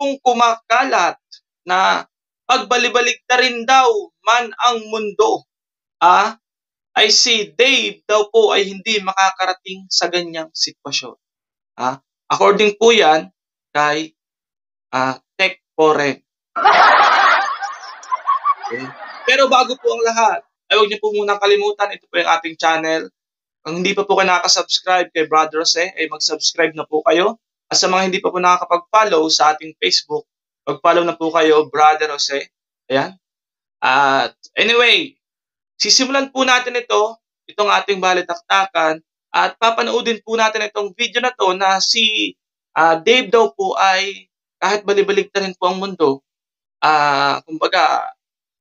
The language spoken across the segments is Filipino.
pong kumakalat na pagbalibaligtarin daw man ang mundo, ay si Dave daw po ay hindi makakarating sa ganyang sitwasyon. According po yan kay Tech Foren. Okay. Pero bago po ang lahat, ay huwag niyo po munang kalimutan, ito po yung ating channel. Kung hindi pa po kayo nakaka-subscribe kay Brother Jose, ay mag-subscribe na po kayo. At sa mga hindi pa po nakakapag-follow sa ating Facebook, mag-follow na po kayo, Brother Jose. Ayan. At anyway, sisimulan po natin itong ating balitaktakan, at papanoodin po natin itong video na to na si Dave daw po ay kahit balibaligtarin po ang mundo, kumbaga,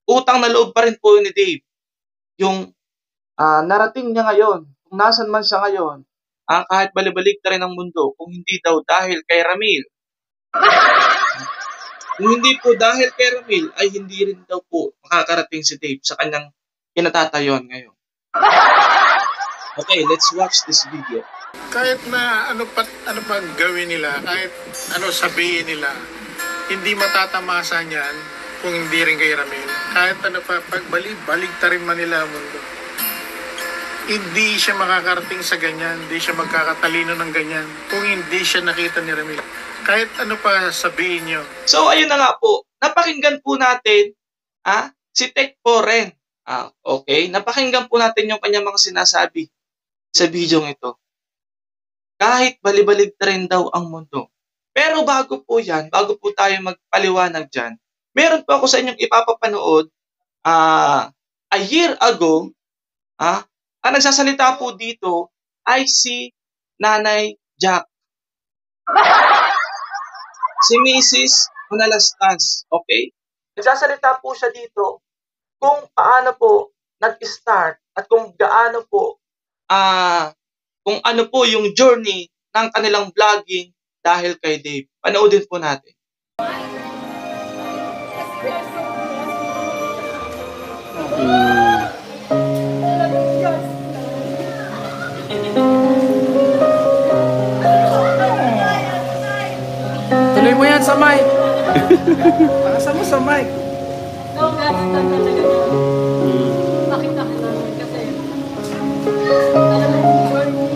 utang na loob pa rin po ni Dave. Yung narating niya ngayon, kung nasan man siya ngayon, kahit balibaligtarin ang mundo, kung hindi daw dahil kay Ramil. Kung hindi po dahil kay Ramil, ay hindi rin daw po makakarating si Dave sa kanyang kinatatayon ngayon. Okay, let's watch this video. Kahit na ano pa gawin nila, kahit ano sabihin nila, hindi matatamasa niyan kung hindi rin kay Ramil. Kahit ano pa, baligtarin man nila ang mundo, hindi siya makakarating sa ganyan, hindi siya magkakatalino ng ganyan kung hindi siya nakita ni Ramil. Kahit ano pa sabihin nyo. So, ayun na nga po. Napakinggan po natin si Tech Foren. Okay, napakinggan po natin yung kanyang mga sinasabi sa video ito. Kahit balibaligtarin daw ang mundo. Pero bago po yan, bago po tayo magpaliwanag dyan, meron po ako sa inyong ipapapanood a year ago, ang nagsasalita po dito ay si Nanay Jack. Si Mrs. Manalastas, okay? Nagsasalita po siya dito kung paano po nag-start at kung gaano po, kung ano po yung journey ng kanilang vlogging dahil kay Dave. Panoodin po natin. Tuloy mo yan sa mic. Pakasa mo sa mic. No, guys, talaga niya. Makita ko naman kasi talagang journey.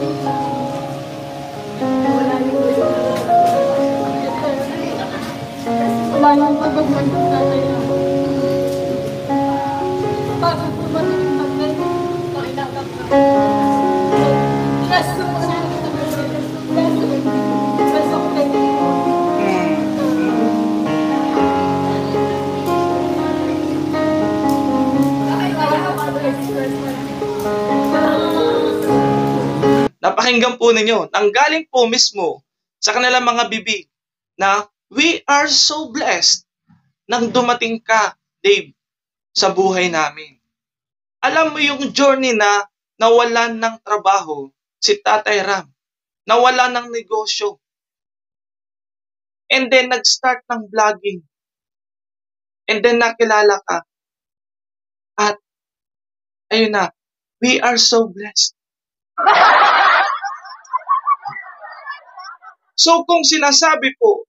Wala yung pagbagbag ng tatay na. Bago pumating yung tatay, pakilakap na. Last na po siya. Last ako kayo. Napakinggan po ninyo, nanggaling po mismo sa kanilang mga bibig na we are so blessed nang dumating ka, Dave, sa buhay namin. Alam mo yung journey na nawalan ng trabaho si Tatay Ram, nawalan ng negosyo, and then nag-start ng vlogging, and then nakilala ka, at ayun na, we are so blessed. So kung sinasabi po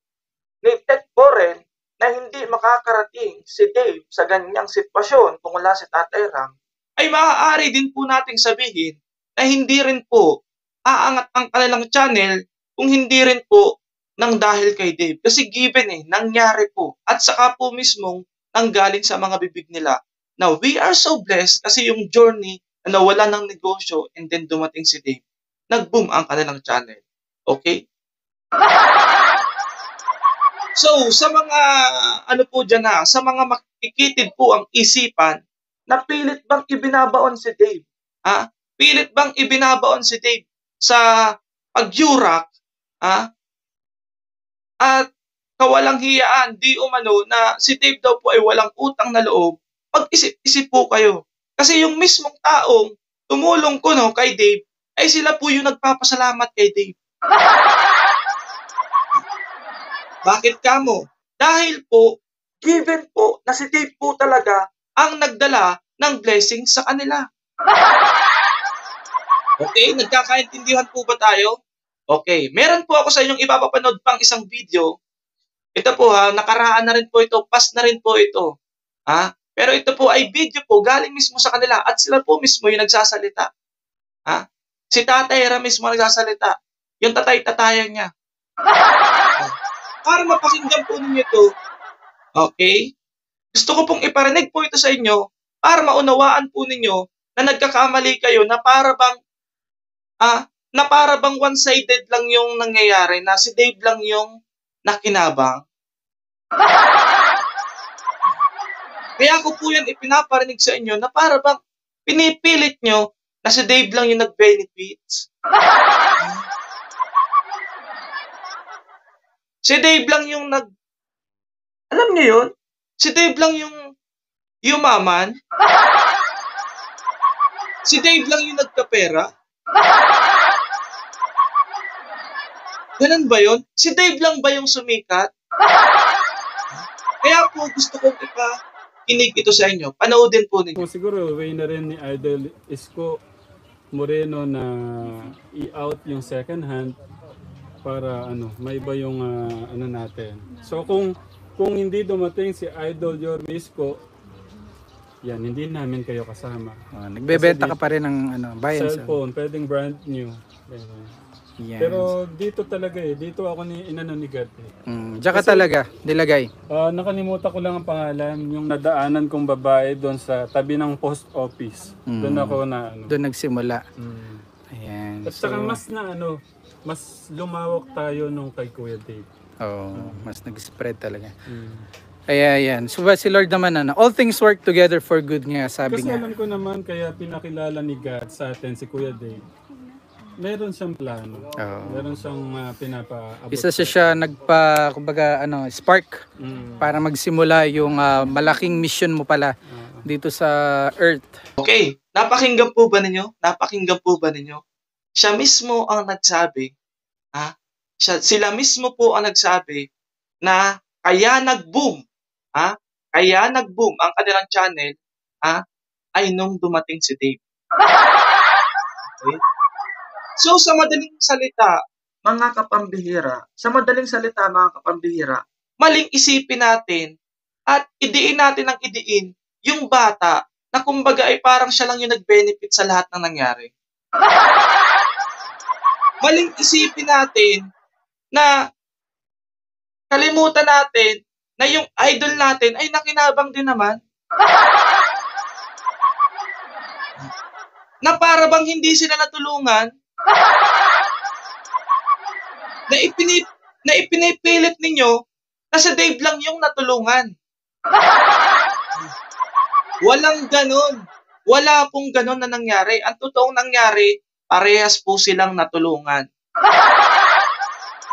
ni Tech Foren na hindi makakarating si Dave sa ganyang sitwasyon kung wala si Tatay Ram, ay maaari din po nating sabihin na hindi rin po aangat ang kanilang channel kung hindi rin po nang dahil kay Dave. Kasi given nangyari po. At saka po mismong nanggaling sa mga bibig nila. Now, we are so blessed kasi yung journey na nawala ng negosyo and then dumating si Dave. Nag-boom ang kanilang channel. Okay? So, sa mga sa mga makikitid po ang isipan, na pilit bang ibinabaon si Dave? Pilit bang ibinabaon si Dave sa pagyurak? At kawalang hiyaan, di umano na si Dave daw po ay walang utang na loob. Pag-isip-isip po kayo. Kasi yung mismong taong tumulong ko kay Dave, ay sila po yung nagpapasalamat kay Dave. Bakit kamo? Dahil po, given po na si Dave po talaga ang nagdala ng blessing sa kanila. Okay, nagkakaintindihan po ba tayo? Okay, meron po ako sa inyong ipapapanood pang isang video. Ito po ha, nakaraan na rin po ito, past na rin po ito. Ha? Pero ito po ay video po galing mismo sa kanila at sila po mismo yung nagsasalita. Ha? Si Tatay Ra mismo nagsasalita. Yung tatay-tatayan niya. Para mapakinggan po ninyo ito, okay? Gusto ko pong iparinig po ito sa inyo para maunawaan po ninyo na nagkakamali kayo na para bang one-sided lang yung nangyayari, na si Dave lang yung nakinabang. Kaya ko po yan ipinaparinig sa inyo na para bang pinipilit nyo na si Dave lang yung nag-benefits. Si Dave lang yung alam niyo yun? Si Dave lang yung yumaman. Si Dave lang yung nagkapera. Ganun ba yun? Si Dave lang ba yung sumikat? Kaya po gusto kong ipakinig ito sa inyo. Panoodin po ninyo. Kung siguro, way na rin ni Idol Isko Moreno na i-out yung second hand para may iba yung natin. So kung hindi dumating si Idol Yorme Isko, yan, hindi namin kayo kasama. Nagbebenta ka pa rin ng buy and sell. Cellphone, pwedeng brand new. Yan. Pero dito talaga dito ako ni God. Tsaka talaga, nilagay. Nakalimutan ko lang ang pangalan, yung nadaanan kong babae doon sa tabi ng post office. Doon ako na Doon nagsimula. Ayan. At saka mas lumawak tayo nung kay Kuya Dave. Mas nag-spread talaga. Kaya yan. So si Lord naman all things work together for good nga, sabi Kasi nga. alam ko naman kaya pinakilala ni God sa atin si Kuya Dave. Meron siyang plano. Meron siyang pinapaabot. Isa siya spark para magsimula yung malaking mission mo pala dito sa earth. Okay, napakinggan po ba ninyo? Napakinggan po ba ninyo? Siya mismo ang nagsabi, sila mismo po ang nagsabi na kaya nag-boom, kaya nag-boom ang kanilang channel, ay nung dumating si Dave. Okay? So sa madaling salita, mga kapambihira, maling isipin natin at idiin natin ang idiin yung bata na kumbaga ay parang siya lang yung nag-benefit sa lahat ng nangyari. Maling isipin natin na kalimutan natin na yung idol natin ay nakinabang din naman. Na para bang hindi sila natulungan, na ipinipilit ninyo na si Dave lang yung natulungan. Walang ganon. Wala pong ganon na nangyari. Ang totoong nangyari, parehas po silang natulungan.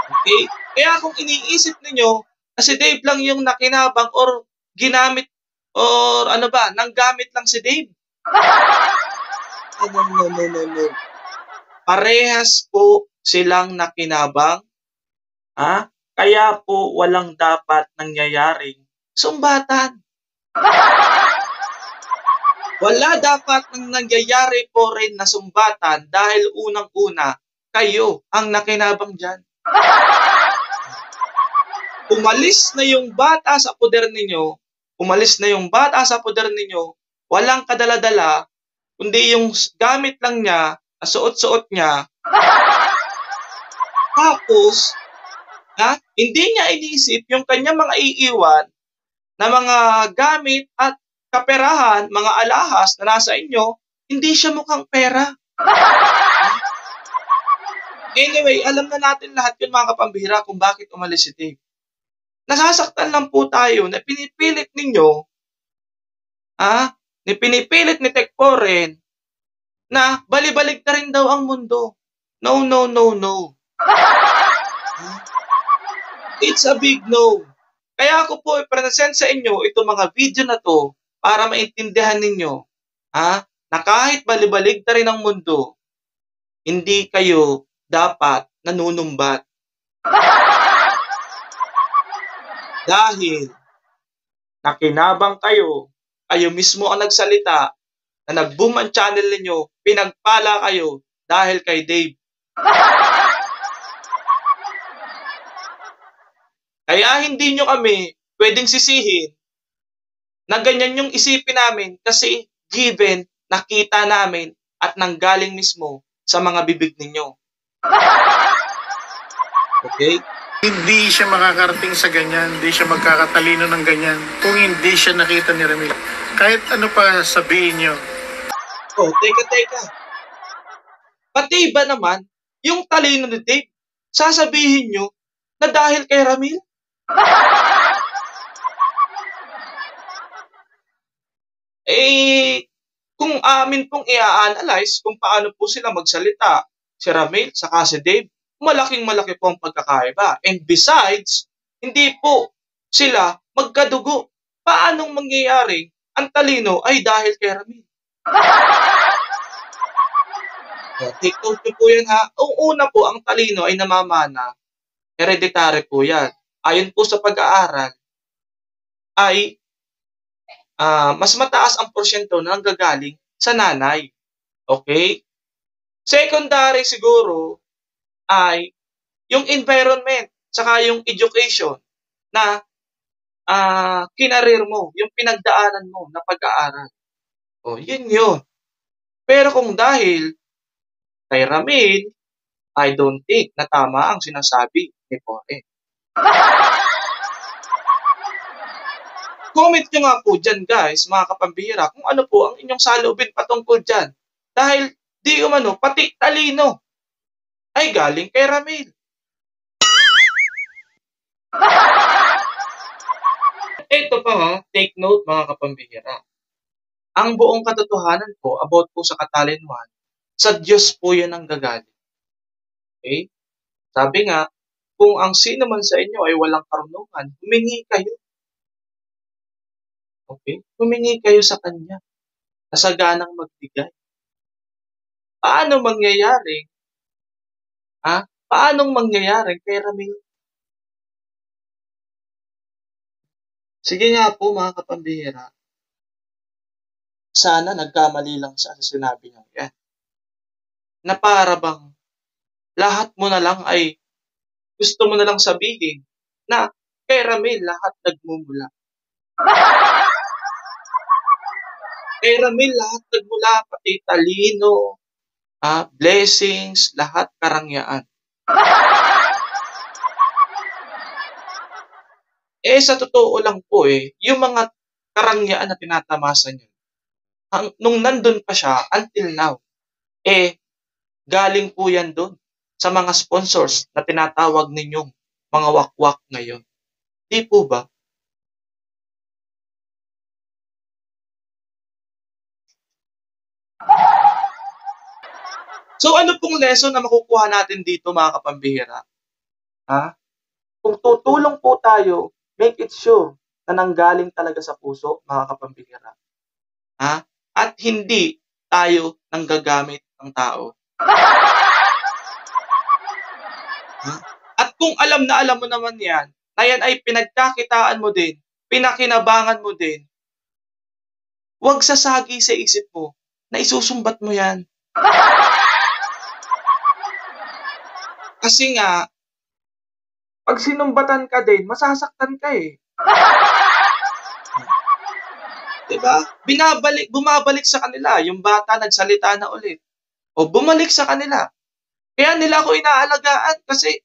Okay? Kaya kung iniisip ninyo na si Dave lang yung nakinabang or ginamit or nanggamit lang si Dave. No. Parehas po silang nakinabang. Kaya po walang dapat nangyayaring sumbatan. Wala dapat nang nangyayari po rin na sumbatan dahil unang-una, kayo ang nakinabang dyan. Umalis na yung bata sa poder ninyo, walang kadala-dala, kundi yung gamit lang niya, suot-suot niya. Tapos, hindi niya inisip yung kanyang mga iiwan na mga gamit at kaperahan, mga alahas na nasa inyo, hindi siya mukhang pera. Anyway, alam na natin lahat yun mga kapambihira kung bakit umalis si Dave. Nasasaktan lang po tayo na pinipilit ninyo, ni Tekporen, na balibalig na rin daw ang mundo. No. It's a big no. Kaya ako po i-present sa inyo itong mga video na to para maintindihan ninyo na kahit balibalig na rin ang mundo, hindi kayo dapat nanunumbat. Dahil nakinabang kayo mismo ang nagsalita na nag-boom ang channel ninyo, pinagpala kayo dahil kay Dave. Kaya hindi nyo kami pwedeng sisihin na ganyan yung isipin namin kasi given nakita namin at nanggaling mismo sa mga bibig ninyo. Okay? Hindi siya makakarating sa ganyan, hindi siya magkakatalino ng ganyan kung hindi siya nakita ni Ramil. Kahit ano pa sabihin nyo. Oh, teka. Pati ba naman, yung talino ni Dave, sasabihin nyo na dahil kay Ramil? Kung amin pong i-analyze kung paano po sila magsalita, si Ramil saka si Dave, malaking-malaki po ang pagkakaiba. And besides, hindi po sila magkadugo. Paanong mangyayari ang talino ay dahil kay Ramil? Take note nyo po yan ha. Ang una po, ang talino ay namamana. Hereditary po yan. Ayon po sa pag-aaral, ay mas mataas ang porsyento na nanggagaling sa nanay. Okay? Secondary siguro ay yung environment saka yung education na kinarir mo, yung pinagdaanan mo na pag-aaral. O, yun. Pero kung dahil kay Ramil, I don't think na tama ang sinasabi ni Poe. Comment nyo nga po dyan guys, mga kapambihira, kung ano po ang inyong saloobin patungkol dyan. Dahil di umano, pati talino ay galing kay Ramil. Ito pa ha, take note mga kapambihira. Ang buong katotohanan po about po sa katalinuhan, sa Diyos po yan ang gagaling. Okay? Sabi nga, kung ang sino man sa inyo ay walang karunungan, humingi kayo. Okay? Humingi kayo sa Kanya na saganang magbigay. Paano mangyayari? Paanong mangyayari kay Ramil? Sige nga po mga kapambihira, sana nagkamali lang siya sa sinabi niya yan. Na para bang lahat mo na lang ay gusto mo na lang sabihin na kay Ramil lahat nagmumula. Kay Ramil lahat nagmula, pati talino, blessings, lahat karangyaan. Sa totoo lang po yung mga karangyaan na tinatamasa niya, nung nandun pa siya, until now, galing po yan doon sa mga sponsors na tinatawag ninyong mga wakwak ngayon. Di po ba? So ano pong lesson na makukuha natin dito mga kapambihira? Kung tutulong po tayo, make it sure na nanggaling talaga sa puso mga kapambihira. At hindi tayo nanggagamit ng tao. At kung alam mo naman yan, na yan ay pinagkakitaan mo din, pinakinabangan mo din, huwag sasagi sa isip mo na isusumbat mo yan. Kasi nga, pag sinumbatan ka din, masasaktan ka Diba? Bumabalik sa kanila. Yung bata nagsalita na ulit. O bumalik sa kanila. Kaya nila ako inaalagaan kasi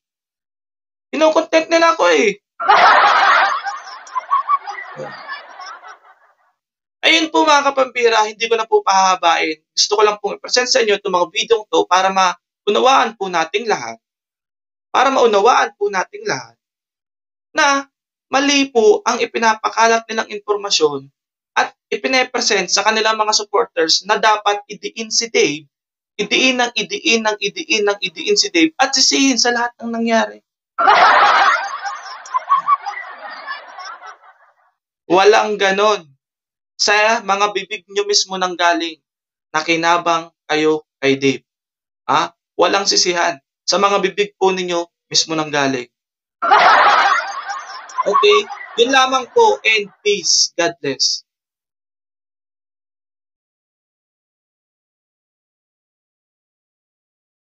ino-content nila ako Ayun po mga kapambira, hindi ko na po pahahabain. Gusto ko lang pong i-present sa inyo itong mga video to para maunawaan po nating lahat. Na mali po ang ipinapakalat nilang impormasyon at ipine-present sa kanilang mga supporters na dapat idiin si Dave, idiin si Dave at sisihin sa lahat ng nangyari. Walang ganon. Sa mga bibig nyo mismo nang galing na kinabang kayo kay Dave. Walang sisihan. Sa mga bibig po ninyo mismo nang galing. Okay? Yun lamang po and peace. God bless.